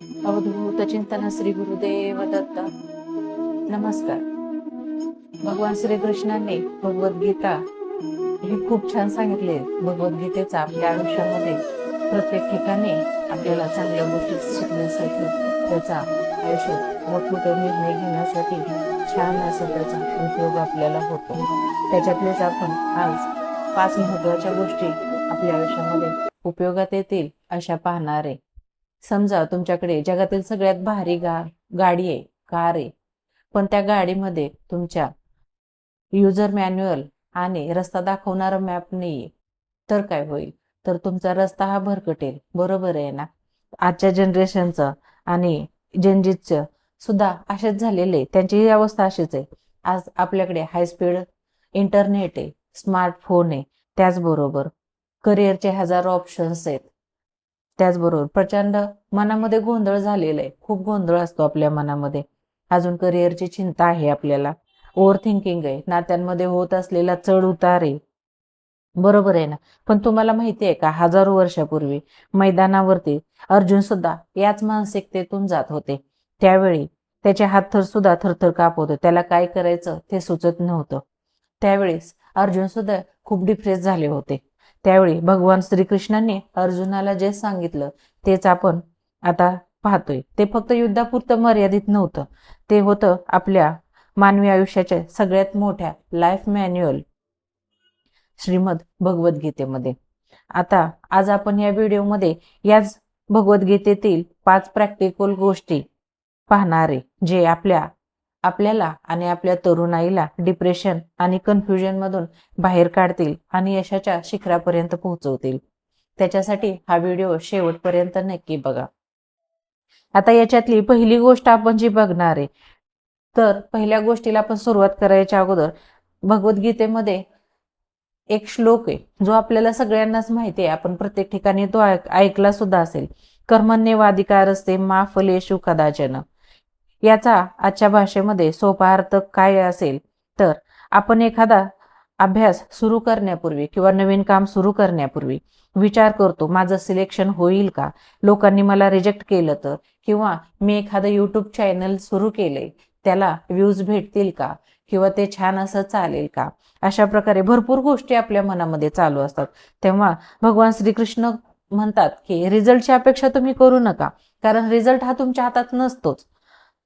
अवधूत चिंतन श्री गुरुदेव दत्त. नमस्कार. भगवान श्रीकृष्णांनी भगवद्गीता हे खूप छान सांगितले. भगवद्गीतेचा आपल्या आयुष्यामध्ये प्रत्येक ठिकाणी आपल्याला चांगल्या गोष्टी शिकण्यासाठी, त्याचा आयुष्यात मोठमोठे निर्णय घेण्यासाठी छान असा त्याचा उपयोग आपल्याला होतो. त्याच्यातलेच आपण आज 5 महत्त्वाच्या गोष्टी आपल्या आयुष्यामध्ये उपयोगात येतील अशा पाहणार आहे. समजा तुमच्याकडे जगातील सगळ्यात भारी गाडी आहे, कार आहे, पण त्या गाडीमध्ये तुमच्या युजर मॅन्युअल आणि रस्ता दाखवणारा मॅप नाहीये, तर काय होईल? तर तुमचा रस्ता हा भरकटेल. बरोबर आहे ना? आजच्या जनरेशनचं आणि जनजीतचं सुद्धा असेच झालेले, त्यांची अवस्था अशीच आहे. आज आपल्याकडे हाय स्पीड इंटरनेट आहे, स्मार्टफोन आहे, त्याचबरोबर करिअरचे हजारो ऑप्शन्स आहेत. त्याचबरोबर प्रचंड मनामध्ये गोंधळ झालेला आहे. खूप गोंधळ असतो आपल्या मनामध्ये. अजून करिअरची चिंता आहे आपल्याला, ओव्हर थिंकिंग आहे, नात्यांमध्ये होत असलेला चढ उतार आहे. बरोबर आहे ना? पण तुम्हाला माहिती आहे का, हजारो वर्षापूर्वी मैदानावरती अर्जुन सुद्धा याच मानसिकतेतून जात होते. त्यावेळी त्याचे हात सुद्धा थरथर कापत होते. त्याला काय करायचं ते सुचत नव्हतं. त्यावेळेस अर्जुन सुद्धा खूप डिप्रेस झाले होते. त्यावेळी भगवान श्रीकृष्णांनी अर्जुनाला जे सांगितलं तेच आपण आता पाहतोय. ते फक्त युद्धापुरतं मर्यादित नव्हतं. ते होतं आपल्या मानवी आयुष्याच्या सगळ्यात मोठ्या लाईफ मॅन्युअल श्रीमद भगवद्गीतेमध्ये. आता आज आपण या व्हिडिओमध्ये याच भगवद्गीतेतील 5 प्रॅक्टिकल गोष्टी पाहणार आहे, जे आपल्याला आणि आपल्या तरुणाईला डिप्रेशन आणि कन्फ्युजन मधून बाहेर काढतील आणि यशाच्या शिखरापर्यंत पोहोचवतील. त्याच्यासाठी हा व्हिडिओ शेवटपर्यंत नक्की बघा. आता याच्यातली पहिली गोष्ट आपण जी बघणार आहे, तर पहिल्या गोष्टीला आपण सुरुवात करायच्या अगोदर भगवद्गीतेमध्ये एक श्लोक आहे, जो आपल्याला सगळ्यांनाच माहिती आहे. आपण प्रत्येक ठिकाणी तो ऐकला सुद्धा असेल. कर्मण्येवाधिकारस्ते मा फलेषु कदाचन. याचा आजच्या भाषेमध्ये सोपा अर्थ काय असेल, तर आपण एखादा अभ्यास सुरू करण्यापूर्वी किंवा नवीन काम सुरू करण्यापूर्वी विचार करतो, माझं सिलेक्शन होईल का, लोकांनी मला रिजेक्ट केलं तर, किंवा मी एखादं युट्यूब चॅनल सुरू केलंय, त्याला व्ह्यूज भेटतील का, किंवा ते छान असं चालेल का. अशा प्रकारे भरपूर गोष्टी आपल्या मनामध्ये चालू असतात. तेव्हा भगवान श्रीकृष्ण म्हणतात की रिझल्टची अपेक्षा तुम्ही करू नका, कारण रिझल्ट हा तुमच्या हातात नसतोच.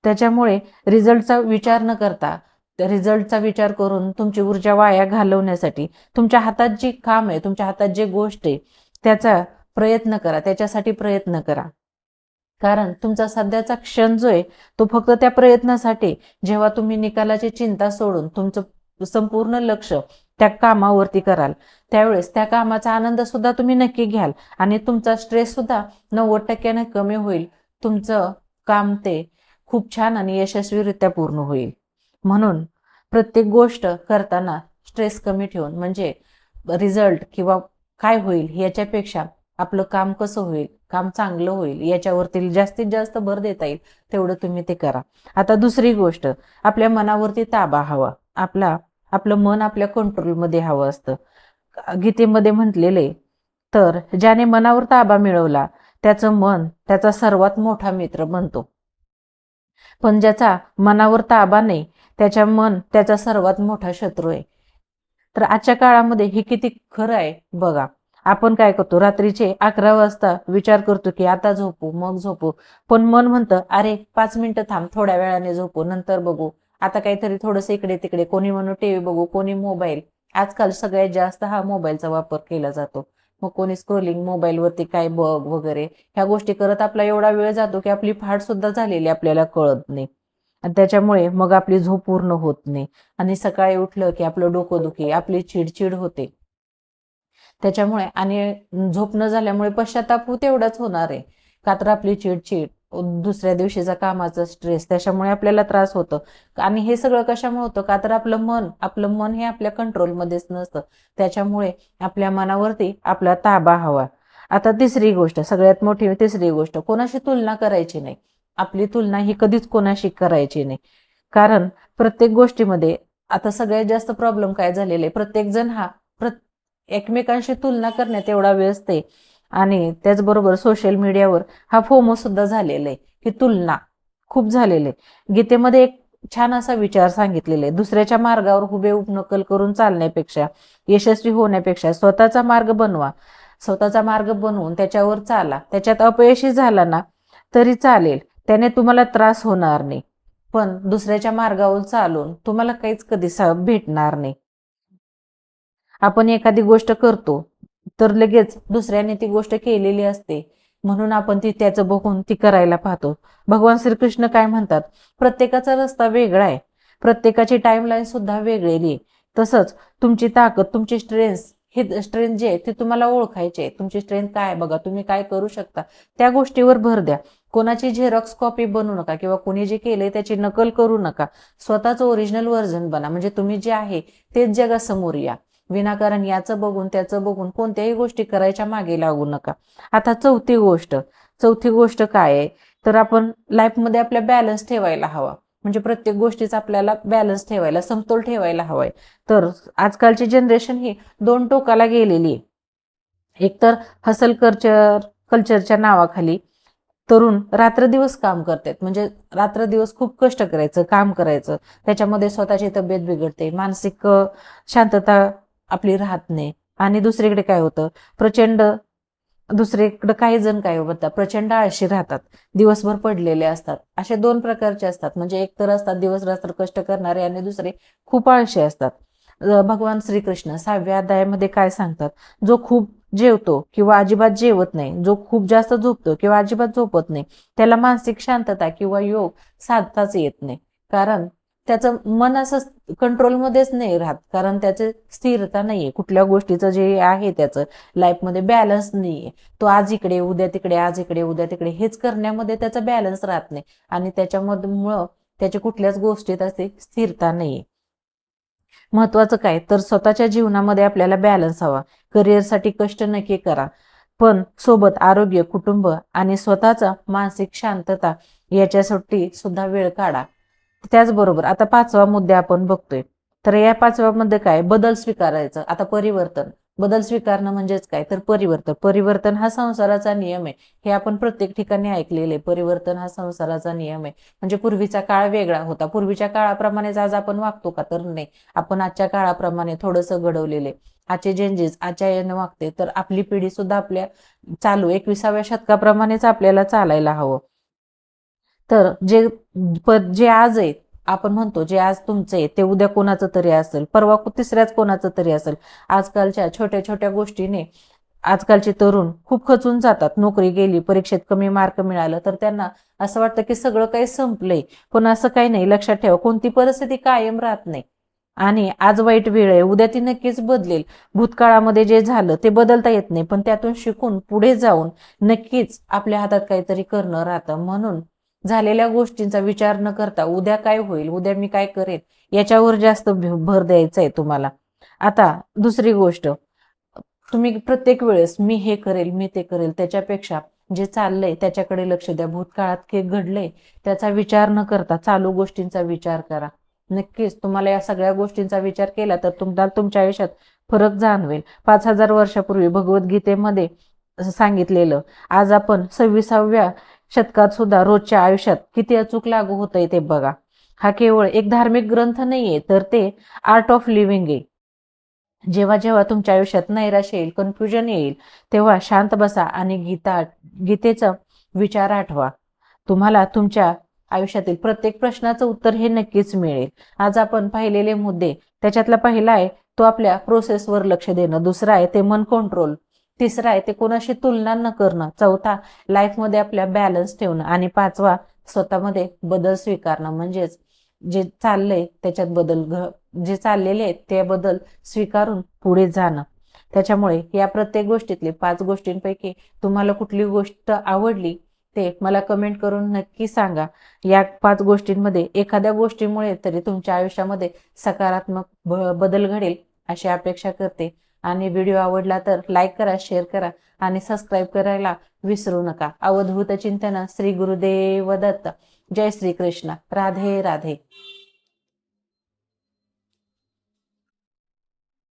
त्याच्यामुळे रिझल्टचा विचार न करता, रिझल्टचा विचार करून तुमची ऊर्जा वाया घालवण्यासाठी तुमच्या हातात जी काम आहे, तुमच्या हातात जे गोष्ट आहे, त्याचा प्रयत्न करा, त्याच्यासाठी प्रयत्न करा. कारण तुमचा सध्याचा क्षण जो आहे तो फक्त त्या प्रयत्नासाठी, जेव्हा तुम्ही निकालाची चिंता सोडून तुमचं संपूर्ण लक्ष त्या कामावरती कराल, त्यावेळेस त्या कामाचा आनंद सुद्धा तुम्ही नक्की घ्याल आणि तुमचा स्ट्रेस सुद्धा 90% कमी होईल. तुमचं काम ते खूप छान आणि यशस्वीरित्या पूर्ण होईल. म्हणून प्रत्येक गोष्ट करताना स्ट्रेस कमी ठेवून, म्हणजे रिझल्ट किंवा काय होईल याच्यापेक्षा आपलं काम कसं होईल, काम चांगलं होईल याच्यावरती जास्तीत जास्त भर देता येईल तेवढं तुम्ही ते करा. आता दुसरी गोष्ट, आपल्या मनावरती ताबा हवा. आपलं मन आपल्या कंट्रोलमध्ये हवं असतं. गीतेमध्ये म्हटलेले, तर ज्याने मनावर ताबा मिळवला त्याचं मन त्याचा सर्वात मोठा मित्र बनतो, पण ज्याचा मनावर ताबा नाही त्याच्या मन त्याचा सर्वात मोठा शत्रू आहे. तर आजच्या काळामध्ये हे किती खरं आहे बघा. आपण काय करतो, रात्रीचे 11 वाजता विचार करतो की आता झोपू, मग झोपू, पण मन म्हणतं अरे 5 मिनिटं थांब, थोड्या वेळाने झोपू, नंतर बघू, आता काहीतरी थोडंसं इकडे तिकडे, कोणी म्हणून टीव्ही बघू, कोणी मोबाईल. आजकाल सगळ्यात जास्त हा मोबाईलचा वापर केला जातो. मग कोणी स्क्रोलिंग, मोबाईलवरती काय बघ वगैरे, ह्या गोष्टी करत आपला एवढा वेळ जातो की आपली फाट सुद्धा झालेली आपल्याला कळत नाही. आणि त्याच्यामुळे मग आपली झोप पूर्ण होत नाही आणि सकाळी उठलं की आपलं डोकं दुखी, आपली चिडचिड होते. त्याच्यामुळे आणि झोप न झाल्यामुळे पश्चाताप तेवढाच होणार आहे, का तर आपली चिडचिड, दुसऱ्या दिवशीचा कामाचा स्ट्रेस, त्याच्यामुळे आपल्याला त्रास होतो. आणि हे सगळं कशामुळे होतं, का तर आपलं मन हे आपल्या कंट्रोलमध्येच नसतं. त्याच्यामुळे आपल्या मनावरती आपला ताबा हवा. आता तिसरी गोष्ट, सगळ्यात मोठी तिसरी गोष्ट, कोणाशी तुलना करायची नाही. आपली तुलना ही कधीच कोणाशी करायची नाही. कारण प्रत्येक गोष्टीमध्ये आता सगळ्यात जास्त प्रॉब्लेम काय झालेले, प्रत्येक जण हा एकमेकांशी तुलना करण्यात एवढा व्यस्त आहे. आणि त्याचबरोबर सोशल मीडियावर हा फोमो सुद्धा झालेला आहे, की तुलना खूप झालेले. गीतेमध्ये एक छान असा विचार सांगितलेला आहे, दुसऱ्याच्या मार्गावर हुबेहूब नकल करून चालण्यापेक्षा, यशस्वी होण्यापेक्षा स्वतःचा मार्ग बनवा. स्वतःचा मार्ग बनवून त्याच्यावर चाला. त्याच्यात अपयशी झाला ना तरी चालेल, त्याने तुम्हाला त्रास होणार नाही. पण दुसऱ्याच्या मार्गावर चालून तुम्हाला काहीच कधी भेटणार नाही. आपण एखादी गोष्ट करतो तर लगेच दुसऱ्याने ती गोष्ट केलेली असते, म्हणून आपण ती त्याचं बघून ती करायला पाहतो. भगवान श्रीकृष्ण काय म्हणतात, प्रत्येकाचा रस्ता वेगळा आहे, प्रत्येकाची टाइमलाईन सुद्धा वेगळी आहे. तसंच तुमची ताकद, तुमची स्ट्रेंथ जे आहे ते तुम्हाला ओळखायचे आहे. तुमची स्ट्रेंथ काय आहे बघा, तुम्ही काय करू शकता त्या गोष्टीवर भर द्या. कोणाची झेरॉक्स कॉपी बनवू नका किंवा कोणी जे केलंय त्याची नकल करू नका. स्वतःच ओरिजिनल व्हर्जन बना, म्हणजे तुम्ही जे आहे तेच जगासमोर या. विनाकारण याचं बघून त्याचं बघून कोणत्याही गोष्टी करायच्या मागे लागू नका. आता चौथी गोष्ट काय आहे, तर आपण लाईफमध्ये आपल्या बॅलन्स ठेवायला हवा. म्हणजे प्रत्येक गोष्टीचा आपल्याला बॅलन्स ठेवायला, समतोल ठेवायला हवाय. तर आजकालची जनरेशन ही दोन टोकाला गेलेली आहे. एकतर हसल कल्चरच्या नावाखाली तरुण रात्रदिवस काम करतात, म्हणजे रात्रदिवस खूप कष्ट करायचं, काम करायचं, त्याच्यामध्ये स्वतःची तब्येत बिघडते, मानसिक शांतता आपली राहत नाही. आणि दुसरीकडे काय होतं, दुसरीकडे काही जण काय होतात, प्रचंड आळशी राहतात, दिवसभर पडलेले असतात. असे दोन प्रकारचे असतात, म्हणजे एक तर असतात दिवस रात्र कष्ट करणारे आणि दुसरे खूप आळशी असतात. भगवान श्रीकृष्ण 6व्या अध्यायामध्ये काय सांगतात, जो खूप जेवतो किंवा अजिबात जेवत नाही, जो खूप जास्त झोपतो किंवा अजिबात झोपत नाही, त्याला मानसिक शांतता किंवा योग साधताच येत नाही. कारण त्याचं मन असं कंट्रोलमध्येच नाही राहत, कारण त्याचे स्थिरता नाहीये, कुठल्या गोष्टीचं जे आहे त्याचं लाईफमध्ये बॅलन्स नाहीये. तो आज इकडे उद्या तिकडे, आज इकडे उद्या तिकडे हेच करण्यामध्ये त्याचा बॅलन्स राहत नाही आणि त्याच्यामुळं त्याच्या कुठल्याच गोष्टीत असे स्थिरता नाहीये. महत्वाचं काय, तर स्वतःच्या जीवनामध्ये आपल्याला बॅलन्स हवा. करिअरसाठी कष्ट नक्की करा, पण सोबत आरोग्य, कुटुंब आणि स्वतःचा मानसिक शांतता याच्यासाठी सुद्धा वेळ काढा. त्याचबरोबर आता 5वा मुद्दा आपण बघतोय, तर या 5व्यामध्ये काय, बदल स्वीकारायचं. आता बदल स्वीकारणं म्हणजेच काय, तर परिवर्तन हा संसाराचा नियम आहे. हे आपण प्रत्येक ठिकाणी ऐकलेले, परिवर्तन हा संसाराचा नियम आहे. म्हणजे पूर्वीचा काळ वेगळा होता, पूर्वीच्या काळाप्रमाणेच आज आपण वागतो का, तर नाही. आपण आजच्या काळाप्रमाणे थोडंसं घडवलेले, आजचे चेंजेस आजच्या यानं वागते, तर आपली पिढी सुद्धा आपल्या 21व्या शतकाप्रमाणेच आपल्याला चालायला हवं. तर जे आज आहे, आपण म्हणतो जे आज तुमचं आहे ते उद्या कोणाचं तरी असेल, परवा तिसऱ्याच कोणाचं तरी असेल. आजकालच्या छोट्या छोट्या गोष्टीने आजकालचे तरुण खूप खचून जातात. नोकरी गेली, परीक्षेत कमी मार्क मिळालं तर त्यांना असं वाटतं की सगळं काही संपलंय. पण असं काही नाही, लक्षात ठेवा, कोणती परिस्थिती कायम राहत नाही. आणि आज वाईट वेळ आहे, उद्या ती नक्कीच बदलेल. भूतकाळामध्ये जे झालं ते बदलता येत नाही, पण त्यातून शिकून पुढे जाऊन नक्कीच आपल्या हातात काहीतरी करणं राहतं. म्हणून झालेल्या गोष्टींचा विचार न करता उद्या काय होईल, उद्या मी काय करेन, याच्यावर जास्त भर द्यायचा आहे तुम्हाला. आता दुसरी गोष्ट, तुम्ही प्रत्येक वेळेस मी हे करेल, मी ते करेल, त्याच्यापेक्षा जे चाललंय त्याच्याकडे लक्ष द्या. भूतकाळात काय घडलंय त्याचा विचार न करता चालू गोष्टींचा विचार करा. नक्कीच तुम्हाला या सगळ्या गोष्टींचा विचार केला तर तुम्हाला तुमच्या आयुष्यात फरक जाणवेल. 5000 वर्षापूर्वी भगवद्गीतेमध्ये सांगितलेलं आज आपण 26व्या शतकात सुद्धा रोजच्या आयुष्यात किती अचूक लागू होतंय ते बघा. हा केवळ एक धार्मिक ग्रंथ नाहीये, तर ते आर्ट ऑफ लिव्हिंग आहे. जेव्हा जेव्हा तुमच्या आयुष्यात नैराश्य येईल, कन्फ्युजन येईल, तेव्हा शांत बसा आणि गीतेचा विचार आठवा. तुम्हाला तुमच्या आयुष्यातील प्रत्येक प्रश्नाचं उत्तर हे नक्कीच मिळेल. आज आपण पाहिलेले मुद्दे, त्याच्यातला पहिला आहे तो आपल्या प्रोसेसवर लक्ष देणं, दुसरा आहे ते मन कंट्रोल, तिसरा आहे ते कोणाशी तुलना न करणं, चौथा लाईफमध्ये आपल्या बॅलन्स ठेवणं आणि 5वा स्वतःमध्ये बदल स्वीकारणं. म्हणजेच जे चाललंय त्याच्यात जे चाललेले आहेत ते बदल स्वीकारून पुढे जाणं. त्याच्यामुळे या प्रत्येक गोष्टीतले 5 गोष्टींपैकी तुम्हाला कुठली गोष्ट आवडली ते मला कमेंट करून नक्की सांगा. या 5 गोष्टींमध्ये एखाद्या गोष्टीमुळे तरी तुमच्या आयुष्यामध्ये सकारात्मक बदल घडेल अशी अपेक्षा करते. आणि व्हिडिओ आवडला तर लाईक करा, शेअर करा आणि सबस्क्राईब करायला विसरू नका. अवधूत चिंतन, श्री गुरुदेव दत्त. जय श्री कृष्ण. राधे राधे.